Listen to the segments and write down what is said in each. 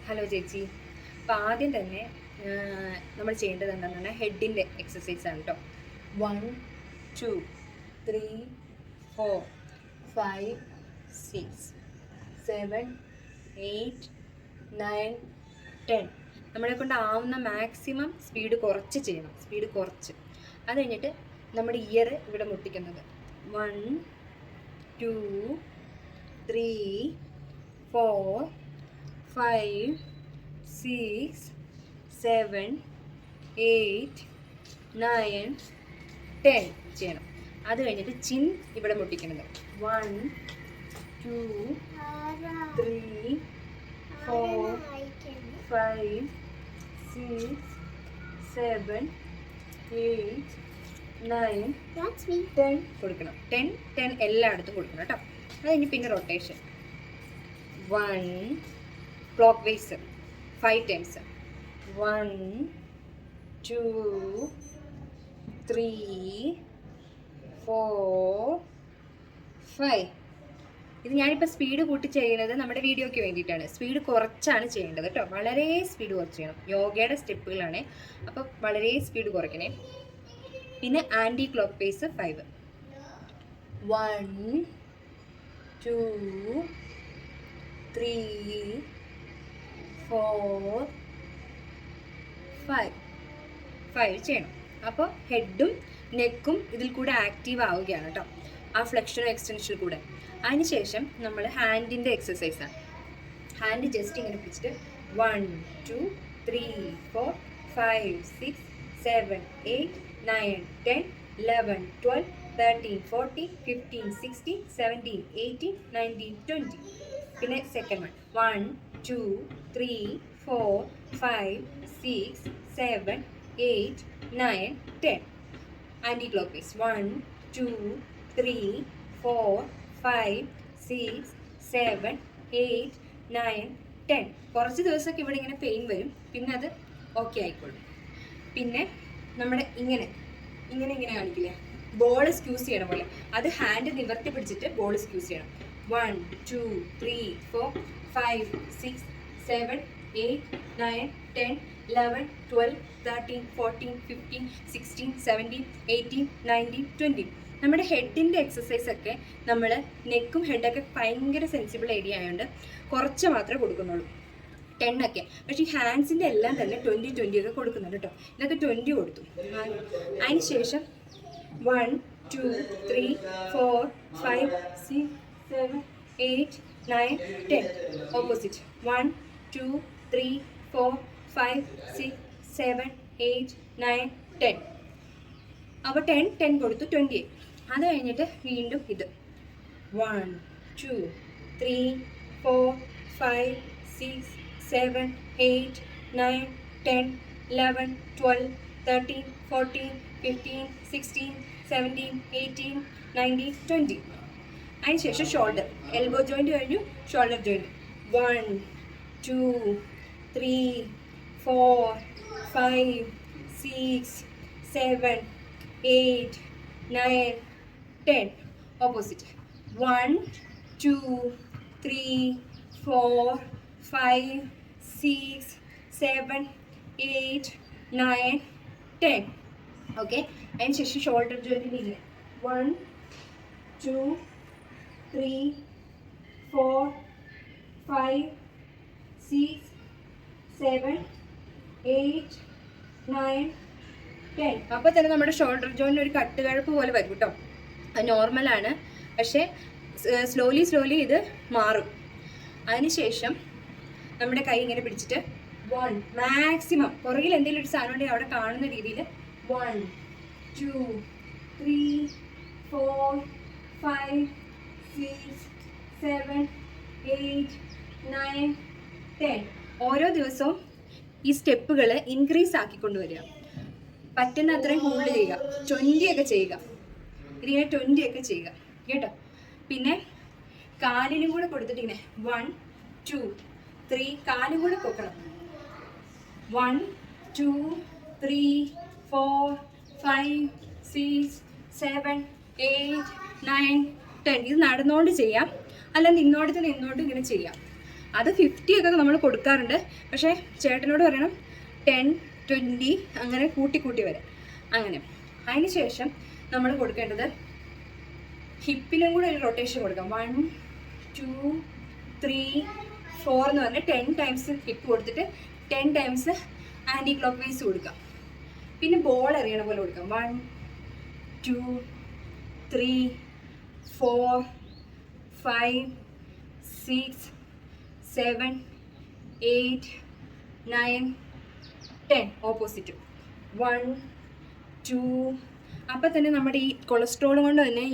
Hello ചേച്ചി. അപ്പോൾ ആദ്യം തന്നെ നമ്മൾ ചെയ്യേണ്ടത് എന്താണെന്ന് പറഞ്ഞാൽ ഹെഡിൻ്റെ എക്സസൈസ് ആണ് കേട്ടോ. 1 2 3 4 5 6 7 8 9 10. നമ്മളെ കൊണ്ട് ആവുന്ന മാക്സിമം സ്പീഡ് കുറച്ച് ചെയ്യണം. അത് കഴിഞ്ഞിട്ട് നമ്മുടെ ഇയർ ഇവിടെ മുട്ടിക്കുന്നത് 1 2 3 4 5 6 7 8 9 10 ചെയ്യണം. അത് കഴിഞ്ഞിട്ട് ചിൻ ഇവിടെ മുട്ടിക്കുന്നത് 1 2 3 4 5 6 7 8 9 10 കൊടുക്കണം. 10 എല്ലായിടത്തും കൊടുക്കണം കേട്ടോ. അത് കഴിഞ്ഞ് പിന്നെ റൊട്ടേഷൻ 1 ക്ലോക്ക് വൈസ് 5 times 1 2 3 4 5. ഇത് ഞാനിപ്പോൾ സ്പീഡ് കൂട്ടി ചെയ്യുന്നത് നമ്മുടെ വീഡിയോയ്ക്ക് വേണ്ടിയിട്ടാണ്. സ്പീഡ് കുറച്ചാണ് ചെയ്യേണ്ടത് കേട്ടോ. വളരെ സ്പീഡ് കുറച്ച് ചെയ്യണം. യോഗയുടെ സ്റ്റെപ്പുകളാണ്, അപ്പോൾ വളരെ സ്പീഡ് കുറയ്ക്കണേ. പിന്നെ ആൻറ്റി ക്ലോക്ക് വൈസ് 5 1 2 3 4 5 ചെയ്യണം. അപ്പോൾ ഹെഡും നെക്കും ഇതിൽ കൂടെ ആക്റ്റീവ് ആവുകയാണ് കേട്ടോ, ആ ഫ്ലെക്ഷനും എക്സ്റ്റൻഷനിൽ കൂടെ. അതിനുശേഷം നമ്മൾ ഹാൻഡിൻ്റെ എക്സസൈസാണ്. ഹാൻഡ് ജസ്റ്റ് ഇങ്ങനെ പിടിച്ചിട്ട് 1 2 3 4 5 6 7 8 9 10 11 12 13 14 15 16 17 18 19 20. പിന്നെ second one 1 2 3 4 5 6 7 8 9 10. Anticlockwise 1 2 3 4 5 6 7 8 9 10. കുറച്ച് ദിവസമൊക്കെ ഇവിടെ ഇങ്ങനെ പെയിൻ വരും, പിന്നെ അത് ഓക്കെ ആയിക്കോളും. പിന്നെ നമ്മുടെ ഇങ്ങനെ കാണിക്കില്ലേ, ബോൾ സ്ക്യൂസ് ചെയ്യണ പോലെ, അത് ഹാൻഡ് നിവർത്തി പിടിച്ചിട്ട് ബോൾ സ്ക്യൂസ് ചെയ്യണം. 1 2 3 4 5 6 7 8 9 10 11 12 13 14 15 16 17 18 19 20. നമ്മുടെ ഹെഡിൻ്റെ എക്സസൈസ് ഒക്കെ നമ്മൾ നെക്കും ഹെഡൊക്കെ ഭയങ്കര സെൻസിബിൾ ഏരിയ ആയതുകൊണ്ട് കുറച്ച് മാത്രമേ കൊടുക്കുന്നുള്ളൂ, 10 ഒക്കെ. പക്ഷേ ഈ ഹാൻഡ്സിൻ്റെ എല്ലാം തന്നെ 20 20 ഒക്കെ കൊടുക്കുന്നുണ്ട് കേട്ടോ. ഇതൊക്കെ 20 കൊടുത്തു. അതിന് ശേഷം 1 2 3 4 5 6 7 8 9 10. ഓപ്പോസിറ്റ് 1 2 3 4 5 6 7 8 9 10. അപ്പോൾ 10 കൊടുത്തു, 20. അത് കഴിഞ്ഞിട്ട് വീണ്ടും ഇത് 1 2 3 4 5 6 7 8 9 10 11 12 13 14 15 16 17 18 19 20. അതിനുശേഷം ഷോൾഡർ, എൽബോ ജോയിൻറ്റ് കഴിഞ്ഞു, ഷോൾഡർ ജോയിൻറ്റ് 1 2 3 4 5 6 7 8 9 10. ഓപ്പോസിറ്റ് 1 2 3 4 5 6 7 8 9 10. ഓക്കെ. അതിനുശേഷം ഷോൾഡർ ജോയിൻറ്റിന് ഇല്ല 1 2 3 4 5 6 7 8 9 10. അപ്പോൾ തന്നെ നമ്മുടെ ഷോൾഡർ ജോയിന് ഒരു കട്ടുകഴപ്പ് പോലെ വരും കേട്ടോ. അത് നോർമലാണ്, പക്ഷേ സ്ലോലി ഇത് മാറും. അതിനുശേഷം നമ്മുടെ കൈ ഇങ്ങനെ പിടിച്ചിട്ട് 1 മാക്സിമം പുറകിൽ എന്തെങ്കിലും ഒരു സാധനം ഉണ്ടെങ്കിൽ അവിടെ കാണുന്ന രീതിയിൽ 1 2 3 4 5 6 7 8 9 10. ഓരോ ദിവസവും ഈ സ്റ്റെപ്പുകൾ ഇൻക്രീസ് ആക്കിക്കൊണ്ടുവരിക. പറ്റുന്ന അത്രയും കൂടുതൽ ചെയ്യുക. 20 ഒക്കെ ചെയ്യുക. ഇതിങ്ങനെ 20 ഒക്കെ ചെയ്യുക കേട്ടോ. പിന്നെ കാലിനും കൂടെ കൊടുത്തിട്ട് ഇങ്ങനെ 1 2 3 കാലും കൂടെ പൊക്കണം. 1 2 3 4 5 6 7 8 9 10. ഇത് നടന്നുകൊണ്ട് ചെയ്യാം, അല്ല നിന്നോട്ട് ഇങ്ങനെ ചെയ്യാം. അത് 50 ഒക്കെ നമ്മൾ കൊടുക്കാറുണ്ട്. പക്ഷേ ചേട്ടനോട് പറയണം 10, 20 അങ്ങനെ കൂട്ടി വരാം. അങ്ങനെ അതിന് ശേഷം നമ്മൾ കൊടുക്കേണ്ടത് ഹിപ്പിനും കൂടെ ഒരു റൊട്ടേഷൻ കൊടുക്കാം. 1, 2, 3, 4 എന്ന് പറഞ്ഞാൽ 10 ടൈംസ് ഹിപ്പ് കൊടുത്തിട്ട് 10 ടൈംസ് ആൻറ്റി ക്ലോക്ക് വൈസ് കൊടുക്കാം. പിന്നെ ബോൾ എറിയണ പോലെ കൊടുക്കാം. 1, 2, 3, 4, 5, 6, 7, 8, 9, 10 ഓപ്പോസിറ്റ്. 1, 2. അപ്പം തന്നെ നമ്മുടെ ഈ കൊളസ്ട്രോൾ കൊണ്ട് തന്നെ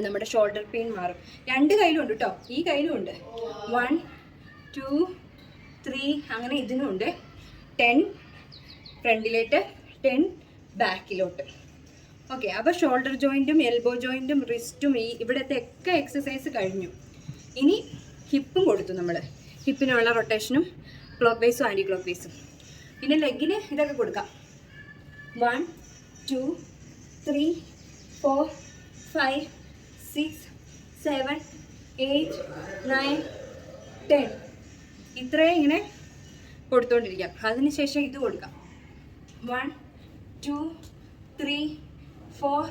നമ്മുടെ ഷോൾഡർ പെയിൻ മാറും. 2 കയ്യിലും ഉണ്ട് കേട്ടോ, ഈ കയ്യിലും ഉണ്ട്. 1, 2, 3 അങ്ങനെ ഇതിനും ഉണ്ട്. 10 ഫ്രണ്ടിലോട്ട്, 10 ബാക്കിലോട്ട്. ഓക്കെ, അപ്പോൾ ഷോൾഡർ ജോയിൻറ്റും എൽബോ ജോയിൻറ്റും റിസ്റ്റും ഇവിടുത്തെ ഒക്കെ എക്സസൈസ് കഴിഞ്ഞു. ഇനി ഹിപ്പും കൊടുത്തു നമ്മൾ. ഹിപ്പിനുള്ള റൊട്ടേഷനും ക്ലോക്ക് വൈസും ആൻറ്റി ക്ലോക്ക് വൈസും. പിന്നെ ലെഗിന് ഇതൊക്കെ കൊടുക്കാം. 1, 2, 3, 4, 5, 6, 7, 8, 9, 10 ഇത്രയും ഇങ്ങനെ കൊടുത്തുകൊണ്ടിരിക്കാം. അതിനുശേഷം ഇത് കൊടുക്കാം. 1, 2, 3, 4,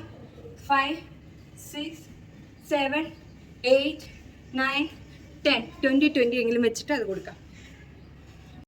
5, 6, 7, 8, 9, 10 20 20 എങ്കിലും വെച്ചിട്ട് അത് കൊടുക്കാം.